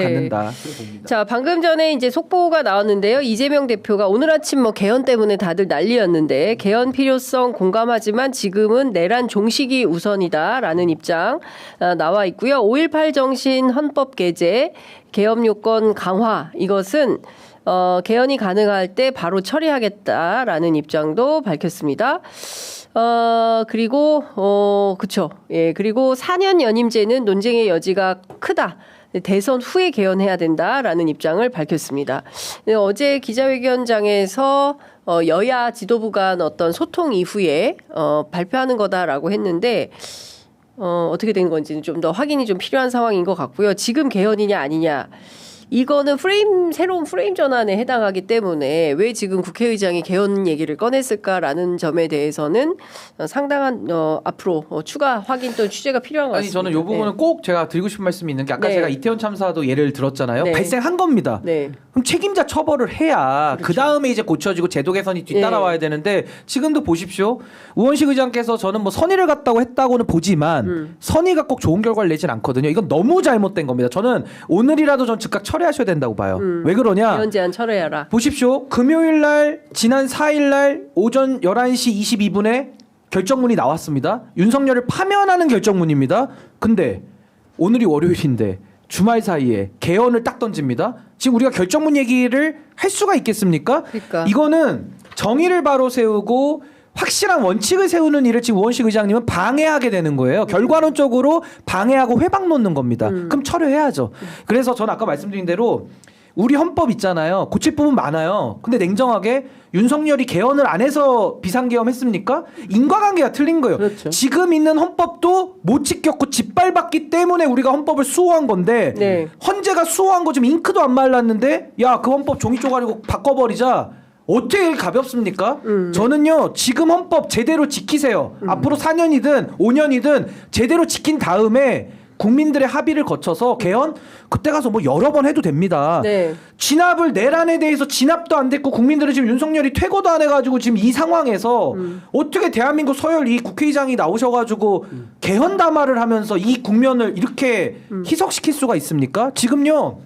갖는다. 그렇게 봅니다. 자, 방금 전에 이제 속보가 나왔는데요. 이재명 대표가 오늘 아침 뭐 개헌 때문에 다들 난리였는데 개헌 필요성 공감하지만 지금은 내란 종식이 우선이다라는 입장 나와 있고요. 5.18 정신 헌법 개재, 개헌 요건 강화 이것은 개헌이 가능할 때 바로 처리하겠다라는 입장도 밝혔습니다. 그리고 그쵸. 예, 그리고 4년 연임제는 논쟁의 여지가 크다. 대선 후에 개헌해야 된다라는 입장을 밝혔습니다. 어제 기자회견장에서 여야 지도부 간 어떤 소통 이후에 발표하는 거다라고 했는데 어떻게 된 건지는 좀 더 확인이 좀 필요한 상황인 것 같고요. 지금 개헌이냐 아니냐. 이거는 새로운 프레임 전환에 해당하기 때문에 왜 지금 국회의장이 개헌 얘기를 꺼냈을까라는 점에 대해서는 상당한 앞으로 추가 확인 또는 취재가 필요한 것 같습니다. 저는 이 부분은 꼭 제가 드리고 싶은 말씀이 있는 게 아까 네. 제가 이태원 참사도 예를 들었잖아요. 네. 발생한 겁니다. 네. 그럼 책임자 처벌을 해야 그렇죠. 그 다음에 이제 고쳐지고 제도 개선이 뒤따라와야 되는데 지금도 보십시오. 우원식 의장께서 저는 뭐 선의를 갖다고 했다고는 보지만 선의가 꼭 좋은 결과를 내진 않거든요. 이건 너무 잘못된 겁니다. 저는 오늘이라도 전 즉각 철회하셔야 된다고 봐요. 왜 그러냐? 개헌 제한 철회하라. 보십시오. 금요일 날 지난 4일 날 오전 11시 22분에 결정문이 나왔습니다. 윤석열을 파면하는 결정문입니다. 근데 오늘이 월요일인데 주말 사이에 개헌을 딱 던집니다. 지금 우리가 결정문 얘기를 할 수가 있겠습니까? 그러니까. 이거는 정의를 바로 세우고 확실한 원칙을 세우는 일을 지금 우원식 의장님은 방해하게 되는 거예요. 결과론적으로 방해하고 회방 놓는 겁니다. 그럼 철회해야죠. 그래서 저는 아까 말씀드린 대로 우리 헌법 있잖아요. 고칠 부분 많아요. 근데 냉정하게 윤석열이 개헌을 안 해서 비상개헌 했습니까? 인과관계가 틀린 거예요. 그렇죠. 지금 있는 헌법도 못 지켰고 짓밟았기 때문에 우리가 헌법을 수호한 건데 네. 헌재가 수호한 거 지금 잉크도 안 말랐는데 야, 그 헌법 종이 쪼가리고 바꿔버리자. 어떻게 가볍습니까? 저는요 지금 헌법 제대로 지키세요. 앞으로 4년이든 5년이든 제대로 지킨 다음에 국민들의 합의를 거쳐서 개헌 그때 가서 뭐 여러 번 해도 됩니다. 네. 진압을 내란에 대해서 진압도 안 됐고 국민들은 지금 윤석열이 퇴거도 안 해가지고 지금 이 상황에서 어떻게 대한민국 서열 이 국회의장이 나오셔가지고 개헌 담화를 하면서 이 국면을 이렇게 희석시킬 수가 있습니까? 지금요.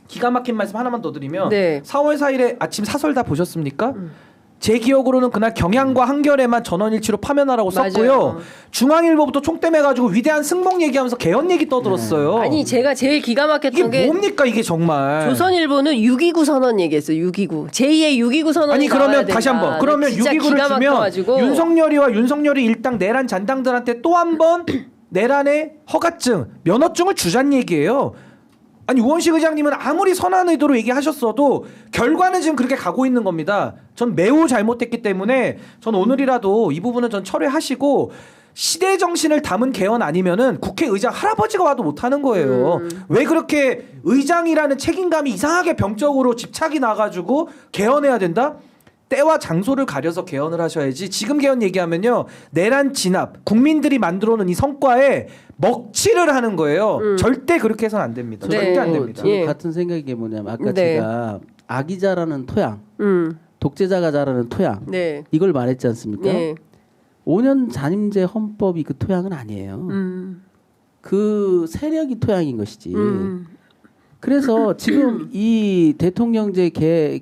기가 막힌 말씀 하나만 더 드리면 네. 4월 4일에 아침 사설 다 보셨습니까? 제 기억으로는 그날 경향과 한겨레만 전원일치로 파면하라고 썼고요. 맞아요. 중앙일보부터 총대매가지고 위대한 승복 얘기하면서 개헌 얘기 떠들었어요. 아니 제가 제일 기가 막혔던 이게 게 뭡니까 이게 정말. 조선일보는 6.29 선언 얘기했어요. 6.29. 제2의 6.29 선언이 아니 그러면 나와야 다시 된다. 한번 그러면 진짜 6.29를 기가 주면 막혀가지고. 윤석열이와 윤석열이 일당 내란 잔당들한테 또 한 번 내란의 허가증 면허증을 주자는 얘기예요. 아니 우원식 의장님은 아무리 선한 의도로 얘기하셨어도 결과는 지금 그렇게 가고 있는 겁니다. 전 매우 잘못했기 때문에 전 오늘이라도 이 부분은 전 철회하시고 시대 정신을 담은 개헌 아니면은 국회의장 할아버지가 와도 못하는 거예요. 왜 그렇게 의장이라는 책임감이 이상하게 병적으로 집착이 나가지고 개헌해야 된다? 때와 장소를 가려서 개헌을 하셔야지. 지금 개헌 얘기하면요 내란 진압 국민들이 만들어놓은 이 성과에 먹칠을 하는 거예요. 절대 그렇게 해서는 안 됩니다. 네. 절대 안 됩니다. 저도 예. 같은 생각이 게 뭐냐면 아까 네. 제가 악이 자라는 토양, 음. 독재자가 자라는 토양 네. 이걸 말했지 않습니까? 네. 5년 잔임제 헌법이 그 토양은 아니에요. 그 세력이 토양인 것이지. 그래서 지금 이 대통령제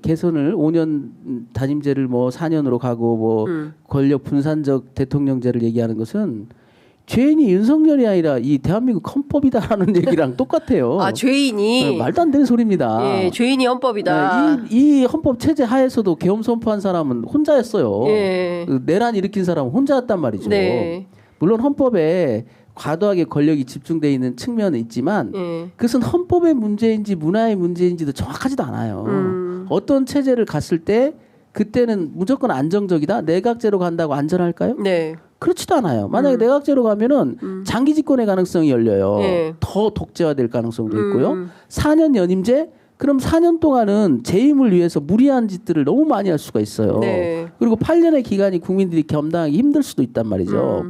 개선을 5년 단임제를 뭐 4년으로 가고 뭐 권력 분산적 대통령제를 얘기하는 것은 죄인이 윤석열이 아니라 이 대한민국 헌법이다라는 얘기랑 똑같아요. 아 죄인이 말도 안 되는 소리입니다. 예, 죄인이 헌법이다. 네, 이 헌법 체제 하에서도 계엄 선포한 사람은 혼자였어요. 예. 그 내란 일으킨 사람은 혼자였단 말이죠. 네. 물론 헌법에 과도하게 권력이 집중돼 있는 측면은 있지만 그것은 헌법의 문제인지 문화의 문제인지도 정확하지도 않아요. 어떤 체제를 갔을 때 그때는 무조건 안정적이다. 내각제로 간다고 안전할까요? 네. 그렇지도 않아요. 만약에 내각제로 가면은 장기 집권의 가능성이 열려요. 네. 더 독재화될 가능성도 있고요. 4년 연임제? 그럼 4년 동안은 재임을 위해서 무리한 짓들을 너무 많이 할 수가 있어요. 네. 그리고 8년의 기간이 국민들이 겸당하기 힘들 수도 있단 말이죠.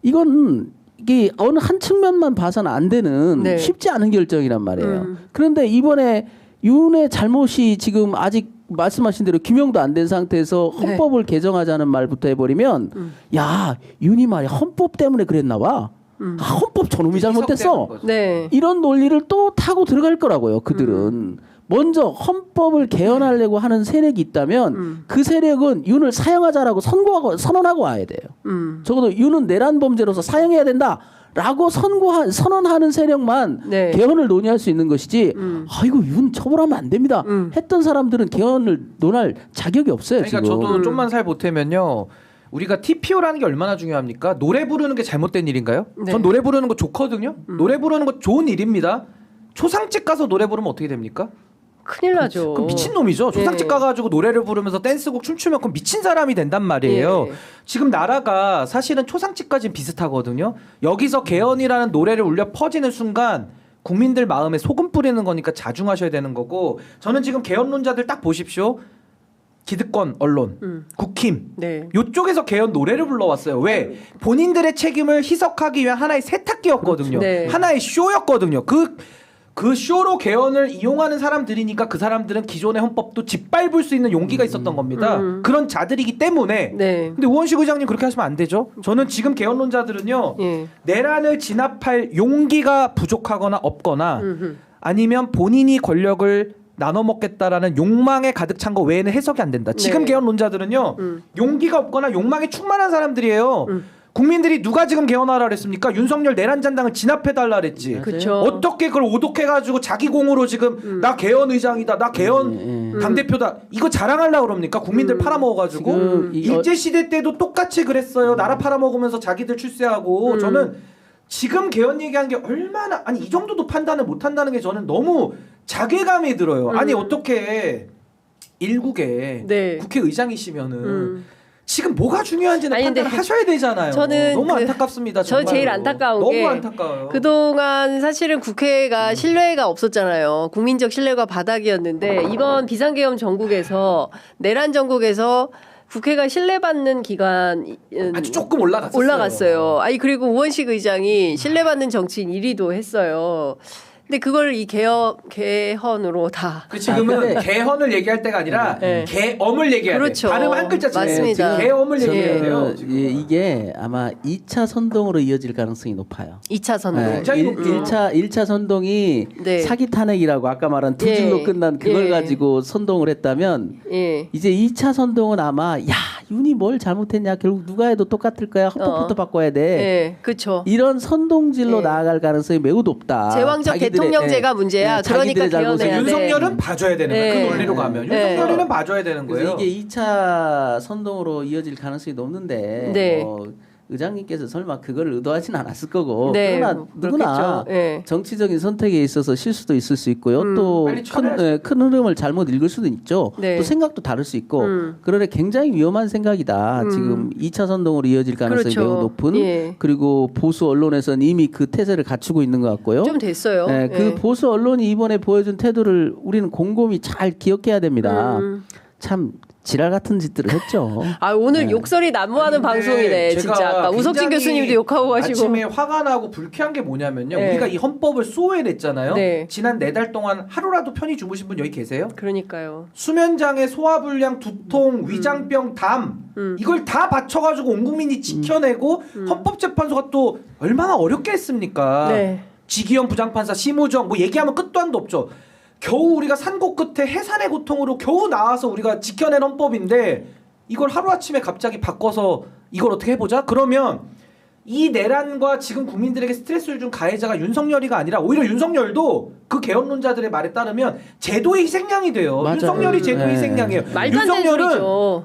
이건 이게 어느 한 측면만 봐서는 안 되는 네. 쉽지 않은 결정이란 말이에요. 그런데 이번에 윤의 잘못이 지금 아직 말씀하신 대로 규명도 안 된 상태에서 헌법을 개정하자는 말부터 해버리면 야 윤이 말이야 헌법 때문에 그랬나 봐. 헌법 저놈이 잘못됐어. 네. 이런 논리를 또 타고 들어갈 거라고요. 그들은 먼저 헌법을 개헌하려고 하는 세력이 있다면 그 세력은 윤을 사형하자라고 선언하고 와야 돼요. 적어도 윤은 내란 범죄로서 사형해야 된다라고 선언하는 세력만 네. 개헌을 논의할 수 있는 것이지. 이거 윤 처벌하면 안 됩니다. 했던 사람들은 개헌을 논할 자격이 없어요. 그러니까 지금. 저도 좀만 살 보태면요. 우리가 TPO라는 게 얼마나 중요합니까? 노래 부르는 게 잘못된 일인가요? 네. 전 노래 부르는 거 좋거든요. 노래 부르는 거 좋은 일입니다. 초상집 가서 노래 부르면 어떻게 됩니까? 큰일 나죠. 그럼 미친놈이죠. 초상집 네. 가가지고 노래를 부르면서 댄스곡 춤추면 그럼 미친 사람이 된단 말이에요. 예. 지금 나라가 사실은 초상집까지는 비슷하거든요. 여기서 개헌이라는 노래를 울려 퍼지는 순간 국민들 마음에 소금 뿌리는 거니까 자중하셔야 되는 거고, 저는 지금 개헌론자들 딱 보십시오. 기득권 언론, 국힘 네. 요쪽에서 개헌 노래를 불러왔어요. 왜? 본인들의 책임을 희석하기 위한 하나의 세탁기였거든요. 그렇죠. 네. 하나의 쇼였거든요. 그 쇼로 개헌을 이용하는 사람들이니까 그 사람들은 기존의 헌법도 짓밟을 수 있는 용기가 있었던 겁니다. 그런 자들이기 때문에. 네. 근데 우원식 의장님 그렇게 하시면 안 되죠. 저는 지금 개헌론자들은요. 예. 내란을 진압할 용기가 부족하거나 없거나 아니면 본인이 권력을 나눠 먹겠다라는 욕망에 가득 찬 거 외에는 해석이 안 된다. 지금 네. 개헌론자들은요. 용기가 없거나 욕망에 충만한 사람들이에요. 국민들이 누가 지금 개헌하라 그랬습니까? 윤석열 내란 잔당을 진압해달라 그랬지. 그쵸. 어떻게 그걸 오독해가지고 자기 공으로 지금 나 개헌 의장이다, 나 개헌 당대표다, 이거 자랑하려고 그럽니까? 국민들 팔아먹어가지고. 지금 일제시대 때도 똑같이 그랬어요. 나라 팔아먹으면서 자기들 출세하고. 저는 지금 개헌 얘기한 게 얼마나, 아니 이 정도도 판단을 못한다는 게 저는 너무 자괴감이 들어요. 아니 어떻게 일국의 네. 국회의장이시면은 지금 뭐가 중요한지는 아니, 근데 판단을 하셔야 되잖아요. 저는 너무 그- 안타깝습니다. 저 제일 정말로. 안타까운 너무 게 안타까워요. 그동안 사실은 국회가 신뢰가 없었잖아요. 국민적 신뢰가 바닥이었는데 이번 비상계엄 전국에서 내란 전국에서 국회가 신뢰받는 기간은 아주 조금 올라갔어요. 올라갔어요. 아니 그리고 우원식 의장이 신뢰받는 정치인 1위도 했어요. 근데 그걸 이 개헌으로 다 그 지금은 개헌을 얘기할 때가 아니라 네. 개엄을 얘기해야 그렇죠. 돼. 발음 한 글자 차이. 맞습니다. 개엄을 얘기해야 돼요. 저는 지금. 이게 아마 2차 선동으로 이어질 가능성이 높아요. 2차 선동. 굉장히 높죠. 1차 선동이 네. 사기 탄핵이라고 아까 말한 두 예. 줄로 끝난 그걸 예. 가지고 선동을 했다면 예. 이제 2차 선동은 아마 윤이 뭘 잘못했냐, 결국 누가 해도 똑같을 거야, 헌법부터 바꿔야 돼. 예. 그렇죠. 이런 선동질로 예. 나아갈 가능성이 매우 높다. 제왕적 자기들의- 대통령제가 문제야. 그러니까 자기들의 잘못을 개헌해야 돼. 윤석열은 봐줘야 되는 거예요. 네. 그 논리로 가면 네. 윤석열이는 봐줘야 되는 그래서 거예요. 이게 2차 선동으로 이어질 가능성이 높는데 네. 의장님께서 설마 그걸 의도하진 않았을 거고 네, 그러나 누구나 그렇겠죠. 예. 정치적인 선택에 있어서 실수도 있을 수 있고요. 빨리 또 쳐내야죠. 큰 흐름을 잘못 읽을 수도 있죠. 네. 또 생각도 다를 수 있고 그러나 굉장히 위험한 생각이다. 지금 2차 선동으로 이어질 가능성이 그렇죠. 매우 높은 예. 그리고 보수 언론에서는 이미 그 태세를 갖추고 있는 것 같고요. 좀 됐어요. 네, 그 예. 보수 언론이 이번에 보여준 태도를 우리는 곰곰이 잘 기억해야 됩니다. 음. 참 지랄 같은 짓들을 했죠. 아 오늘 욕설이 난무하는 근데 방송이네. 제가 진짜 아까 우석진 굉장히 교수님도 욕하고 가시고. 아침에 화가 나고 불쾌한 게 뭐냐면요. 네. 우리가 이 헌법을 소외냈잖아요. 네. 지난 4달 동안 하루라도 편히 주무신 분 여기 계세요? 그러니까요. 수면장애, 소화불량, 두통, 위장병, 담 이걸 다 받쳐가지고 온 국민이 지켜내고 헌법재판소가 또 얼마나 어렵게 했습니까? 네. 지기현 부장판사, 심우정 뭐 얘기하면 끝도 한도 없죠. 겨우 우리가 산고 끝에 해산의 고통으로 겨우 나와서 우리가 지켜낸 헌법인데 이걸 하루아침에 갑자기 바꿔서 이걸 어떻게 해보자? 그러면 이 내란과 지금 국민들에게 스트레스를 준 가해자가 윤석열이가 아니라 오히려 윤석열도 그 개헌론자들의 말에 따르면 제도의 희생양이 돼요. 맞아요. 윤석열이 제도의 네. 희생양이에요. 말도 안 되는 윤석열은 소리죠.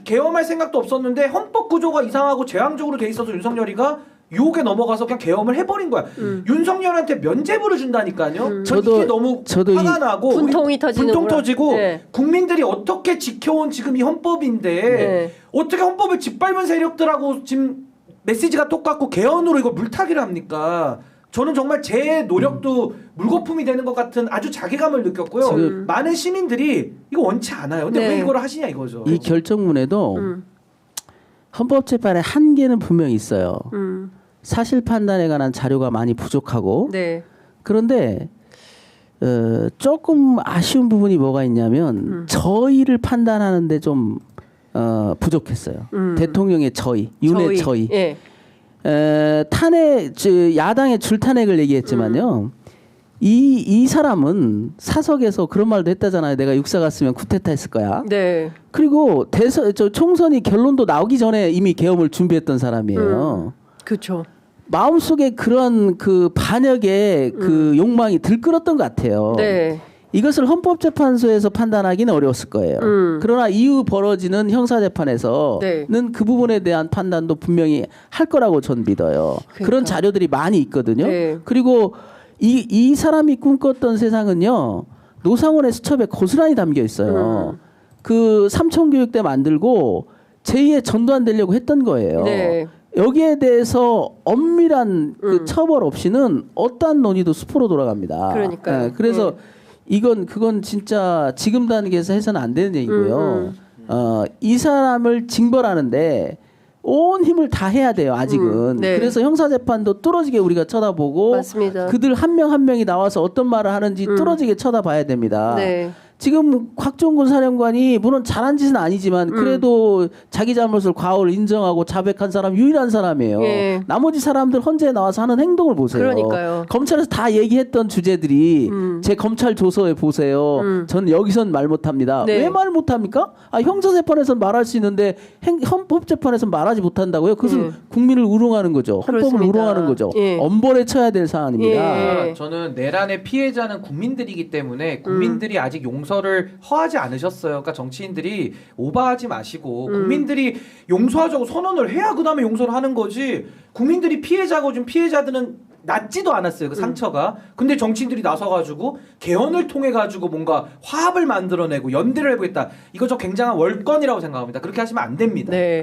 개헌할 생각도 없었는데 헌법 구조가 이상하고 재앙적으로 돼 있어서 윤석열이가 유혹에 넘어가서 그냥 개엄을 해버린 거야. 윤석열한테 면죄부를 준다니까요. 저도- 이게 너무 저도 화가 나고 분통이 우리 터지는구나. 분통 터지고 네. 국민들이 어떻게 지켜온 지금 이 헌법인데 네. 어떻게 헌법을 짓밟은 세력들하고 지금 메시지가 똑같고 개헌으로 이거 물타기를 합니까? 저는 정말 제 노력도 물거품이 되는 것 같은 아주 자괴감을 느꼈고요. 지금- 많은 시민들이 이거 원치 않아요. 근데 네. 왜 이걸 하시냐 이거죠. 이 결정문에도 헌법재판의 한계는 분명히 있어요. 사실 판단에 관한 자료가 많이 부족하고 네. 그런데 조금 아쉬운 부분이 뭐가 있냐면 저의를 판단하는데 좀 부족했어요. 대통령의 저의, 윤의 저의. 예. 탄핵 야당의 줄탄핵을 얘기했지만요. 이 사람은 사석에서 그런 말도 했다잖아요. 내가 육사 갔으면 쿠데타했을 거야. 네. 그리고 총선이 결론도 나오기 전에 이미 계엄을 준비했던 사람이에요. 그렇죠. 마음속에 그런 그 반역의 그 욕망이 들끓었던 것 같아요. 네. 이것을 헌법재판소에서 판단하기는 어려웠을 거예요. 그러나 이후 벌어지는 형사재판에서는 네. 그 부분에 대한 판단도 분명히 할 거라고 전 믿어요. 그런 그러니까. 자료들이 많이 있거든요. 네. 그리고 이 사람이 꿈꿨던 세상은요. 노상원의 수첩에 고스란히 담겨 있어요. 그 삼천교육대 만들고 제2의 전두환 되려고 했던 거예요. 네. 여기에 대해서 엄밀한 그 처벌 없이는 어떠한 논의도 수포로 돌아갑니다. 그러니까요. 그래서 그건 진짜 지금 단계에서 해서는 안 되는 얘기고요. 이 사람을 징벌하는데 온 힘을 다 해야 돼요. 아직은. 네. 그래서 형사재판도 뚫어지게 우리가 쳐다보고 맞습니다. 그들 한 명 한 명이 나와서 어떤 말을 하는지 뚫어지게 쳐다봐야 됩니다. 네. 지금 곽종근 사령관이 물론 잘한 짓은 아니지만 그래도 자기 잘못을 과오를 인정하고 자백한 사람 유일한 사람이에요. 예. 나머지 사람들 헌재에 나와서 하는 행동을 보세요. 그러니까요. 검찰에서 다 얘기했던 주제들이 제 검찰 조서에 보세요. 저는 여기선 말 못합니다. 네. 왜 말 못합니까? 형사재판에서는 말할 수 있는데 헌법재판에서는 말하지 못한다고요? 그것은 국민을 우롱하는 거죠. 헌법을 그렇습니다. 우롱하는 거죠. 예. 엄벌에 쳐야 될 사안입니다. 예. 저는 내란의 피해자는 국민들이기 때문에 국민들이 아직 용서를 허하지 않으셨어요. 그러니까 정치인들이 오버하지 마시고 국민들이 용서하자고 선언을 해야 그다음에 용서를 하는 거지. 국민들이 피해자고 좀 피해자들은 낫지도 않았어요. 그 상처가. 근데 정치인들이 나서가지고 개헌을 통해 가지고 뭔가 화합을 만들어내고 연대를 해보겠다. 이거 저 굉장한 월권이라고 생각합니다. 그렇게 하시면 안 됩니다. 네.